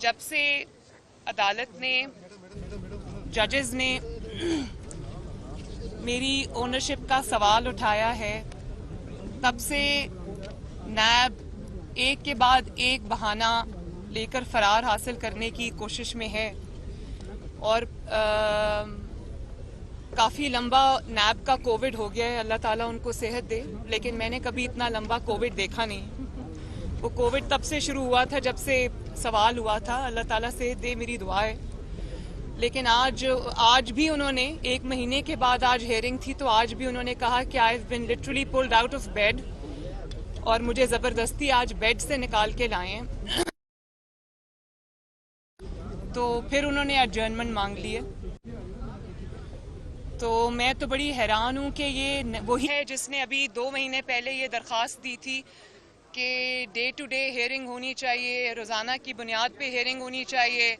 जब से अदालत ने, जजेस ने मेरी ओनरशिप का सवाल उठाया है, तब से नैब एक के बाद एक बहाना लेकर फरार हासिल करने की कोशिश में है। और काफ़ी लंबा नैब का कोविड हो गया है, अल्लाह ताला उनको सेहत दे, लेकिन मैंने कभी इतना लंबा कोविड देखा नहीं। वो कोविड तब से शुरू हुआ था जब से सवाल हुआ था, अल्लाह ताला सेहत दे, मेरी दुआ है। लेकिन आज भी उन्होंने, एक महीने के बाद आज हेयरिंग थी, तो आज भी उन्होंने कहा कि I have been literally pulled out of bed, और मुझे ज़बरदस्ती आज बेड से निकाल के लाए हैं। तो फिर उन्होंने एडजर्नमेंट मांग ली है। तो मैं तो बड़ी हैरान हूँ कि ये वही है जिसने अभी 2 महीने पहले ये दरख्वास्त दी थी कि डे टू डे हेयरिंग होनी चाहिए, रोज़ाना की बुनियाद पे हेयरिंग होनी चाहिए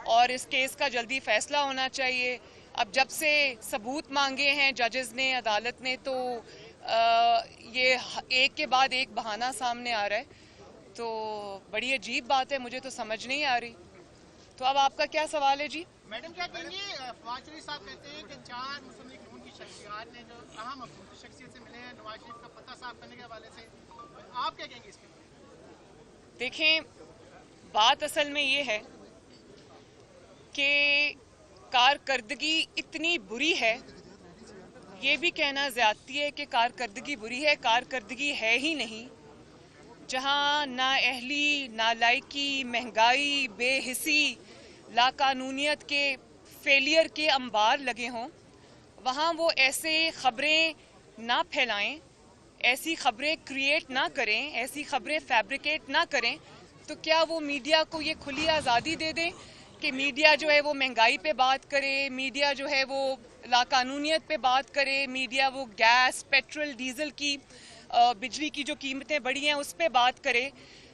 और इस केस का जल्दी फैसला होना चाहिए। अब जब से सबूत मांगे हैं जजेस ने, अदालत ने, तो ये एक के बाद एक बहाना सामने आ रहा है। तो बड़ी अजीब बात है, मुझे तो समझ नहीं आ रही। तो अब आपका क्या सवाल है जी? मैडम क्या कहेंगे, फवाद शरीफ साहब कहते हैं कि 4 मुस्लिम लीग नून की शख्सियत ने जो अहम शख्सियत से मिले हैं नवाज शरीफ का पता साफ करने के हवाले से, आप क्या कहेंगे इसके? देखें, बात असल में ये है कि कारकर्दगी इतनी बुरी है, ये भी कहना ज़्यादती है कि कारकर्दगी बुरी है। कारकर्दगी है ही नहीं। जहाँ नाअहली, नालायकी, महंगाई, बेहिसी, लाकानूनियत के फेलियर के अंबार लगे हों, वहाँ वो ऐसे ख़बरें ना फैलाएं, ऐसी ख़बरें क्रिएट ना करें, ऐसी ख़बरें फैब्रिकेट ना करें, तो क्या वो मीडिया को ये खुली आज़ादी दे दें कि मीडिया जो है वो महंगाई पे बात करे, मीडिया जो है वो लाकानूनियत पे बात करे, मीडिया वो गैस, पेट्रोल, डीज़ल की, बिजली की जो कीमतें बढ़ी हैं उस पे बात करे,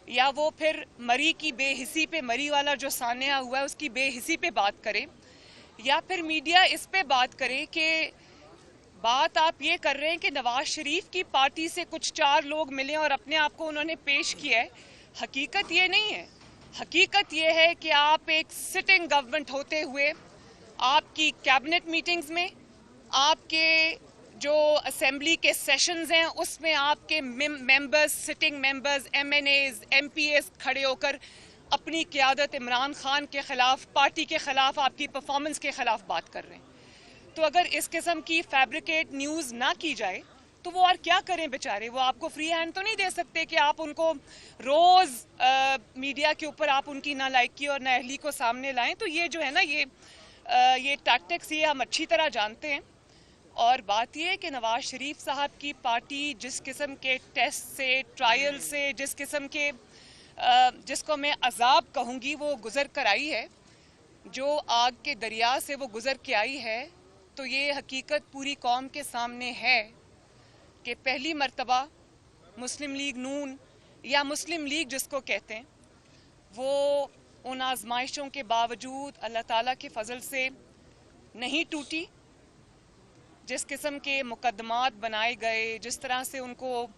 या वो फिर मरी की बेहिसी पे, मरी वाला जो सान्या हुआ है उसकी बेहिसी पे बात करे, या फिर मीडिया इस पे बात करे कि बात आप ये कर रहे हैं कि नवाज शरीफ की पार्टी से कुछ 4 लोग मिले और अपने आप को उन्होंने पेश किया है। हकीकत ये नहीं है। हकीकत ये है कि आप एक सिटिंग गवर्नमेंट होते हुए आपकी कैबिनेट मीटिंग्स में, आपके जो असेंबली के सेशंस हैं उसमें आपके members, sitting members, MNAs, MPAs खड़े होकर अपनी क़यादत इमरान खान के ख़िलाफ़, पार्टी के ख़िलाफ़, आपकी परफॉर्मेंस के ख़िलाफ़ बात कर रहे हैं। तो अगर इस किस्म की फैब्रिकेट न्यूज़ ना की जाए तो वो और क्या करें बेचारे? वो आपको फ्री हैंड तो नहीं दे सकते कि आप उनको रोज़ मीडिया के ऊपर आप उनकी नालायकी और नाअहली को सामने लाएं। तो ये जो है ना, ये टैक्टिक्स ये हम अच्छी तरह जानते हैं। और बात यह है कि नवाज शरीफ साहब की पार्टी जिस किस्म के टेस्ट से, ट्रायल से, जिस किस्म के जिसको मैं अजाब कहूँगी वो गुज़र कर आई है, जो आग के दरिया से वो गुज़र के आई है, तो ये हकीकत पूरी कौम के सामने है कि पहली मर्तबा मुस्लिम लीग नून, या मुस्लिम लीग जिसको कहते हैं, वो उन आजमाइशों के बावजूद अल्लाह ताला के फजल से नहीं टूटी। जिस किस्म के मुकदमात बनाए गए, जिस तरह से उनको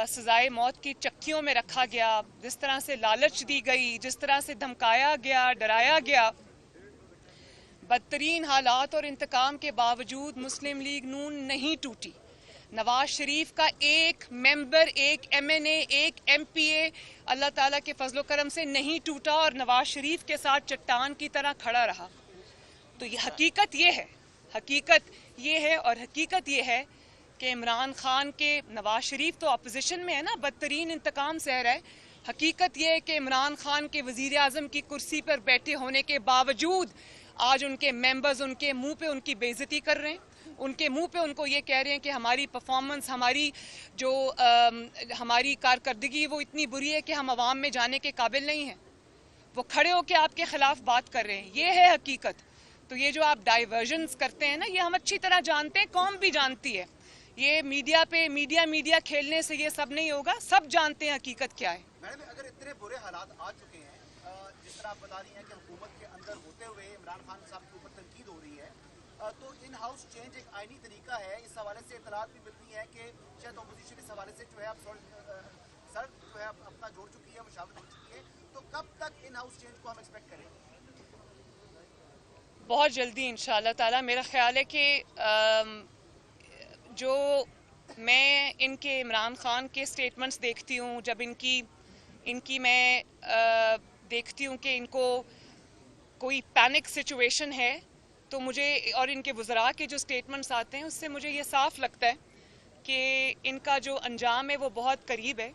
सजाए मौत की चक्कियों में रखा गया, जिस तरह से लालच दी गई, जिस तरह से धमकाया गया, डराया गया, बदतरीन हालात और इंतकाम के बावजूद मुस्लिम लीग नून नहीं टूटी। नवाज शरीफ का एक मेंबर, एक MNA, एक MPA अल्लाह ताला के फजलो करम से नहीं टूटा और नवाज शरीफ के साथ चट्टान की तरह खड़ा रहा। तो ये हकीकत ये है, हकीकत ये है। और हकीकत ये है कि इमरान खान के, नवाज शरीफ तो अपोजिशन में है ना, बदतरीन इंतकाम सह रहा है। हकीकत ये है कि इमरान खान के वज़ीर आज़म की कुर्सी पर बैठे होने के बावजूद आज उनके मेंबर्स उनके मुंह पे उनकी बेइज्जती कर रहे हैं, उनके मुंह पे उनको ये कह रहे हैं कि हमारी परफॉर्मेंस, हमारी जो हमारी कारकर्दगी वो इतनी बुरी है कि हम अवाम में जाने के काबिल नहीं हैं। वो खड़े होकर आपके खिलाफ बात कर रहे हैं। ये है हकीकत। तो ये जो आप डाइवर्जन्स करते हैं ना, ये हम अच्छी तरह जानते हैं, कौम भी जानती है। ये मीडिया पे मीडिया खेलने से ये सब नहीं होगा, सब जानते हैं हकीकत क्या है। मैडम, अगर इतने बुरे हालात आ चुके हैं, जिस तरह आप बता रही हैं कि हुकूमत के अंदर होते हुए इमरान खान साहब के ऊपर तनकीद हो रही है, तो इन हाउस चेंज एक आईनी तरीका है। इस हवाले से इतलात भी मिलती है कि शायद अपोजिशन इस हवाले से जो है अब सर जो है अपना जोड़ चुकी है, मुशावरत हो चुकी है। तो कब तक इन इन हाउस चेंज को हम एक्सपेक्ट करें? बहुत जल्दी इंशाल्लाह ताला। मेरा ख्याल है कि जो मैं इनके इमरान खान के स्टेटमेंट्स देखती हूँ, जब इनकी मैं देखती हूँ कि इनको कोई पैनिक सिचुएशन है, तो मुझे और इनके वज़रा के जो स्टेटमेंट्स आते हैं उससे मुझे ये साफ लगता है कि इनका जो अंजाम है वो बहुत करीब है।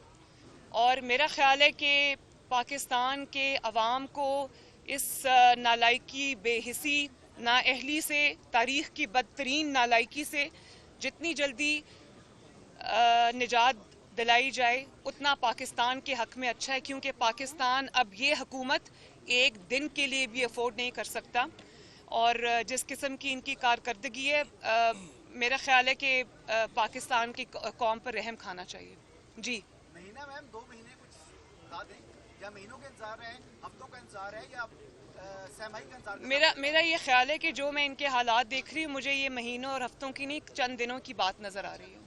और मेरा ख्याल है कि पाकिस्तान के अवाम को इस नालायकी, बेहिसी, नाअहली से, तारीख़ की बदतरीन नालायकी से जितनी जल्दी निजात दिलाई जाए उतना पाकिस्तान के हक़ में अच्छा है, क्योंकि पाकिस्तान अब ये हुकूमत एक दिन के लिए भी अफोर्ड नहीं कर सकता। और जिस किस्म की इनकी कारकर्दगी है, मेरा ख्याल है कि पाकिस्तान की कौम पर रहम खाना चाहिए। जी महीना मैम, 2 महीने कुछ बता दें, या महीनों का इंतजार है, हफ्तों का इंतजार है, या सहमाही का इंतजार? मेरा ये ख्याल है कि जो मैं इनके हालात देख रही हूँ, मुझे ये महीनों और हफ्तों की नहीं, चंद दिनों की बात नज़र आ रही है।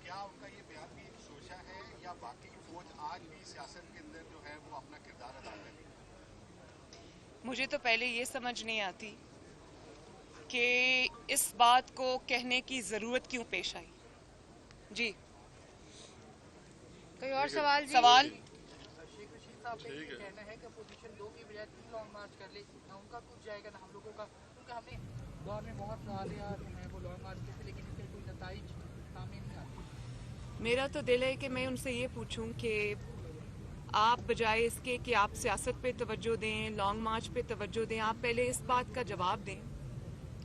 क्या उनका ये बयान भी एक सोचा है, या बाकी फौज आज भी सियासत के अंदर जो है वो अपना किरदार अदा कर रही है? मुझे तो पहले ये समझ नहीं आती कि इस बात को कहने की ज़रूरत क्यों पेश आई। जी कोई और सवाल? सवाल शेख रशीद साहब का ये कहना है कि अपोजिशन 2 की बजाय 3 लॉन्ग मार्च कर ले, ना उनका कुछ जाएगा ना हम लोगों का, क्योंकि हमने दौर में बहुत सवालिया जो है वो लॉन्ग मार्च किए थे, लेकिन इससे कोई नताइज सामने नहीं आते। मेरा तो दिल है कि मैं उनसे ये पूछूं कि आप बजाय इसके कि आप सियासत पे तवज्जो दें, लॉन्ग मार्च पे तवज्जो दें, आप पहले इस बात का जवाब दें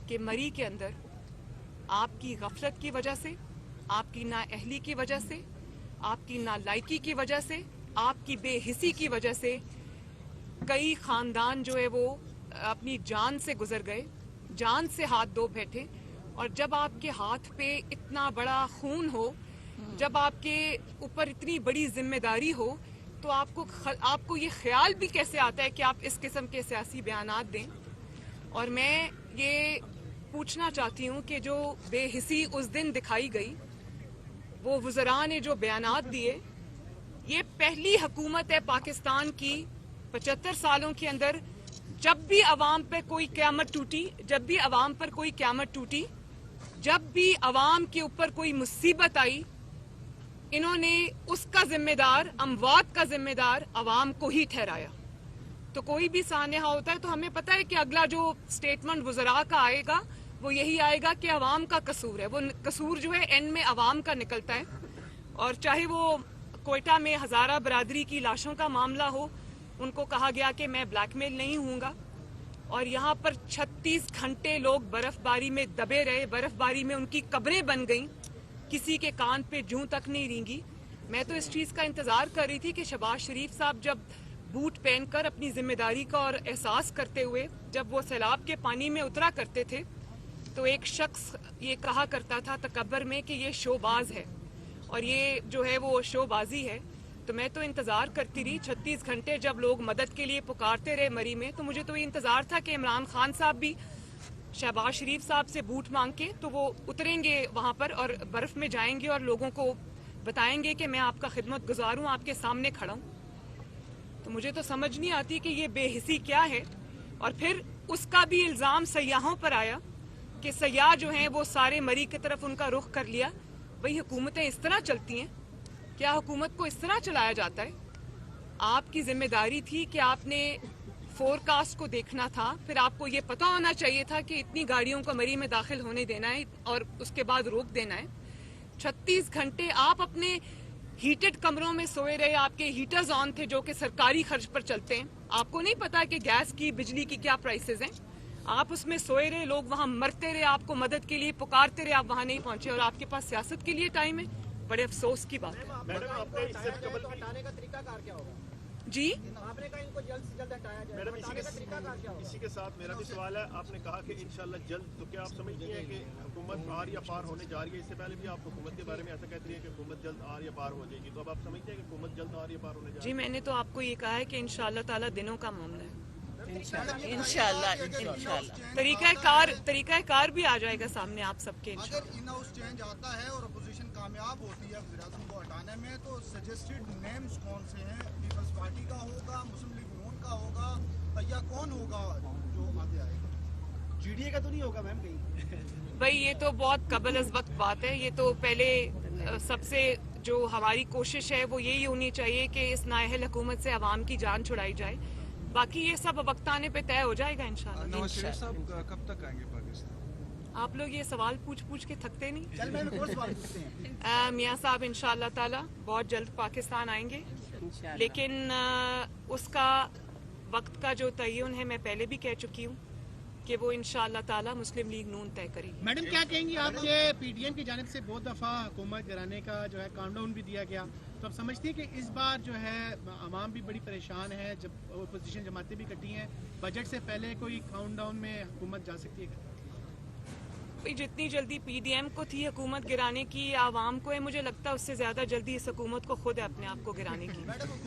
कि मरी के अंदर आपकी गफलत की वजह से, आपकी नाअहली की वजह से, आपकी नालायकी की वजह से, आपकी बेहिसी की वजह से कई ख़ानदान जो है वो अपनी जान से गुजर गए, जान से हाथ धो बैठे। और जब आपके हाथ पे इतना बड़ा खून हो, जब आपके ऊपर इतनी बड़ी जिम्मेदारी हो, तो आपको ये ख्याल भी कैसे आता है कि आप इस किस्म के सियासी बयानात दें। और मैं ये पूछना चाहती हूँ कि जो बेहिसी उस दिन दिखाई गई, वो वज़रा ने जो बयानात दिए, ये पहली हुकूमत है पाकिस्तान की 75 सालों के अंदर जब भी अवाम पे कोई क़यामत टूटी, जब भी अवाम पर कोई क़यामत टूटी, जब भी अवाम के ऊपर कोई मुसीबत आई, इन्होंने उसका जिम्मेदार, अमवात का जिम्मेदार अवाम को ही ठहराया। तो कोई भी सानहा होता है तो हमें पता है कि अगला जो स्टेटमेंट वज़रा का आएगा वो यही आएगा कि अवाम का कसूर है। वो कसूर जो है एंड में अवाम का निकलता है। और चाहे वो कोयटा में हज़ारा बरादरी की लाशों का मामला हो, उनको कहा गया कि मैं ब्लैकमेल नहीं हूँगा, और यहाँ पर 36 घंटे लोग बर्फबारी में दबे रहे, बर्फबारी में उनकी कब्रें बन गईं, किसी के कान पे जूं तक नहीं रेंगी। मैं तो इस चीज़ का इंतज़ार कर रही थी कि शहबाज शरीफ साहब जब बूट पहनकर अपनी जिम्मेदारी का और एहसास करते हुए जब वो सैलाब के पानी में उतरा करते थे, तो एक शख्स ये कहा करता था तकब्बर में कि ये शोबाज है और ये जो है वो शोबाजी है। तो मैं तो इंतज़ार करती रही 36 घंटे, जब लोग मदद के लिए पुकारते रहे मरी में, तो मुझे तो ये इंतज़ार था कि इमरान खान साहब भी शहबाज शरीफ साहब से बूट मांग के तो वो उतरेंगे वहाँ पर और बर्फ़ में जाएंगे और लोगों को बताएंगे कि मैं आपका खिदमत गुजार हूँ, आपके सामने खड़ा हूँ। तो मुझे तो समझ नहीं आती कि ये बेहिसी क्या है। और फिर उसका भी इल्ज़ाम सयाहों पर आया कि सयाह जो हैं वो सारे मरी की तरफ उनका रुख कर लिया। वही हुकूमतें इस तरह चलती हैं? क्या हुकूमत को इस तरह चलाया जाता है? आपकी जिम्मेदारी थी कि आपने फोरकास्ट को देखना था, फिर आपको ये पता होना चाहिए था कि इतनी गाड़ियों को मरी में दाखिल होने देना है और उसके बाद रोक देना है। 36 घंटे आप अपने हीटेड कमरों में सोए रहे, आपके हीटर्स ऑन थे जो कि सरकारी खर्च पर चलते हैं। आपको नहीं पता कि गैस की, बिजली की क्या प्राइसेस हैं। आप उसमें सोए रहे, लोग वहाँ मरते रहे, आपको मदद के लिए पुकारते रहे, आप वहाँ नहीं पहुंचे और आपके पास सियासत के लिए टाइम है। बड़े अफसोस की बात है। हटाने का तरीकाकार क्या होगा? जी आपने कहा इनको जल्द से जल्द हटाया जाए, मैडम हटाने का तरीकाकार क्या होगा? इसी के साथ मेरा भी सवाल है, आपने कहा कि इंशाल्लाह जल्द, तो क्या आप समझती हैं कि हुकूमत आर या पार होने जा रही है? इससे पहले भी आप हुकूमत के बारे में ऐसा कहती हैं कि हुकूमत जल्द आर या पार हो जाएगी, तो अब आप समझते हैं कि हुकूमत जल्द आर या पार होने जा रही है? जी, मैंने तो आपको ये कहा है कि इंशाल्लाह ताला दिनों का मामला है। तरीकाकार भी आ जाएगा सामने आप सबके। अगर इन हाउस चेंज आता है और अपोजिशन कामयाब होती है वज़ीर-ए-आज़म को हटाने में, तो सजेस्टेड नेम्स कौन से हैं? पीपल्स पार्टी का होगा, मुस्लिम लीग नून का होगा, या कौन होगा जो आगे आएगा? जीडीए का तो नहीं होगा मैम कहीं? भाई ये तो बहुत कबल अज़ वक्त बात है। ये तो पहले सबसे जो हमारी कोशिश है वो यही होनी चाहिए कि इस नाअहल हुकूमत से अवाम की जान छुड़ाई जाए। बाकी ये सब वक्त आने पे तय हो जाएगा इंशाल्लाह। नवाज शरीफ साहब कब तक आएंगे पाकिस्तान? आप लोग ये सवाल पूछ पूछ के थकते नहीं? चल मैम एक और सवाल पूछते हैं। मियाँ साहब इंशाल्लाह ताला बहुत जल्द पाकिस्तान आएंगे, लेकिन उसका वक्त का जो तयन है मैं पहले भी कह चुकी हूँ कि वो इंशाल्लाह ताला मुस्लिम लीग नून तय करेगी। मैडम क्या कहेंगी आप कि पीडीएम की जानिब से बहुत दफ़ा हुकूमत गिराने का जो है काउंटडाउन भी दिया गया, तो आप समझती हैं कि इस बार जो है आवाम भी बड़ी परेशान है, जब अपोजिशन जमातें भी इकट्ठी हैं, बजट से पहले कोई काउंटडाउन में हुकूमत जा सकती है? भाई जितनी जल्दी पीडीएम को थी हुकूमत गिराने की आवाम को है, मुझे लगता है उससे ज्यादा जल्दी इस हुकूमत को खुद है अपने आप को गिराने की।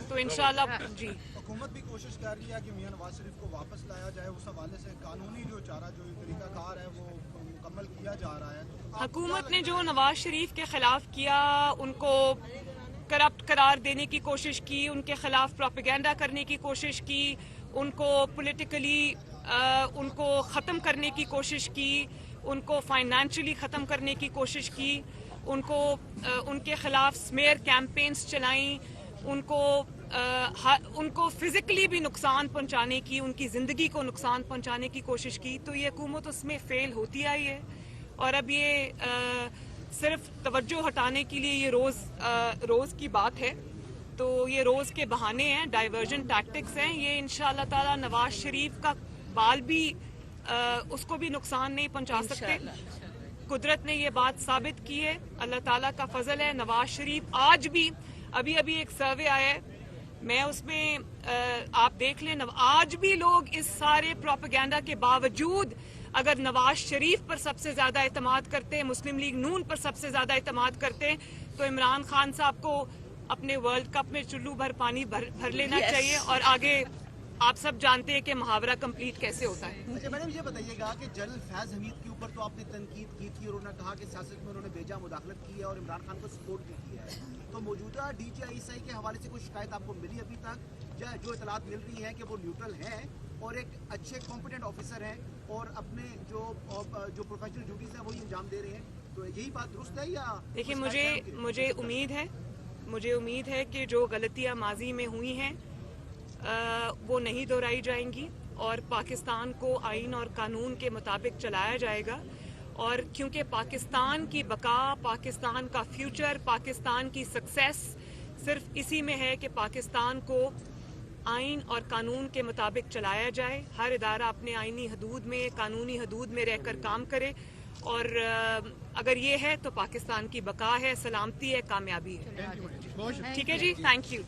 तो इंशाल्लाह जी हुकूमत भी कोशिश कर रही है कि मियां नवाज शरीफ को वापस लाया जाए, उस हवाले से कानूनी जो चारा जो तरीकाकार है वो मुकम्मल किया जा रहा है। तो हुकूमत ने जो नवाज शरीफ के खिलाफ किया, उनको करप्ट करार देने की कोशिश की, उनके खिलाफ प्रोपेगेंडा करने की कोशिश की, उनको पॉलिटिकली उनको ख़त्म करने की कोशिश की, उनको फाइनेंशियली ख़त्म करने की कोशिश की, उनको उनके खिलाफ स्मेयर कैंपेन्स चलाई, उनको फिजिकली भी नुकसान पहुंचाने की, उनकी ज़िंदगी को नुकसान पहुंचाने की कोशिश की। तो ये हुकूमत उसमें फेल होती आई है, और अब ये सिर्फ तवज्जो हटाने के लिए ये रोज़ की बात है। तो ये रोज़ के बहाने हैं, डाइवर्जन टैक्टिक्स हैं। ये इंशाल्लाह ताला नवाज शरीफ का बाल भी उसको भी नुकसान नहीं पहुंचा सकते। कुदरत ने ये बात साबित की है, अल्लाह ताला का फजल है। नवाज शरीफ आज भी, अभी एक सर्वे आया है, मैं उसमें आप देख लें, आज भी लोग इस सारे प्रोपेगेंडा के बावजूद अगर नवाज शरीफ पर सबसे ज्यादा एतमाद करते हैं, मुस्लिम लीग नून पर सबसे ज्यादा एतमाद करते हैं, तो इमरान खान साहब को अपने वर्ल्ड कप में चुल्लू भर पानी भर लेना चाहिए। और आगे आप सब जानते हैं कि मुहावरा कंप्लीट कैसे होता है। अच्छा मैडम ये बताइएगा कि जनरल फैज हमीद के ऊपर तो आपने तनकीद की थी और उन्होंने कहा कि सियासत में उन्होंने बेजा मुदाखलत की है और इमरान खान को सपोर्ट भी किया है, तो मौजूदा DGISI के हवाले से कोई शिकायत आपको मिली अभी तक, या जो इतलात मिल रही है कि वो न्यूट्रल हैं और एक अच्छे कॉम्पिटेंट ऑफिसर हैं और अपने जो प्रोफेशनल ड्यूटीज हैं वही अंजाम दे रहे हैं, तो यही बात दुरुस्त है या? देखिए मुझे उम्मीद है कि जो गलतियां माजी में हुई हैं वो नहीं दोहराई जाएंगी और पाकिस्तान को आइन और कानून के मुताबिक चलाया जाएगा। और क्योंकि पाकिस्तान की बका, पाकिस्तान का फ्यूचर, पाकिस्तान की सक्सेस सिर्फ इसी में है कि पाकिस्तान को आइन और कानून के मुताबिक चलाया जाए। हर इदारा अपने आइनी हदूद में, कानूनी हदूद में रहकर काम करे, और अगर ये है तो पाकिस्तान की बका है, सलामती है, कामयाबी है। ठीक है जी, थैंक यू।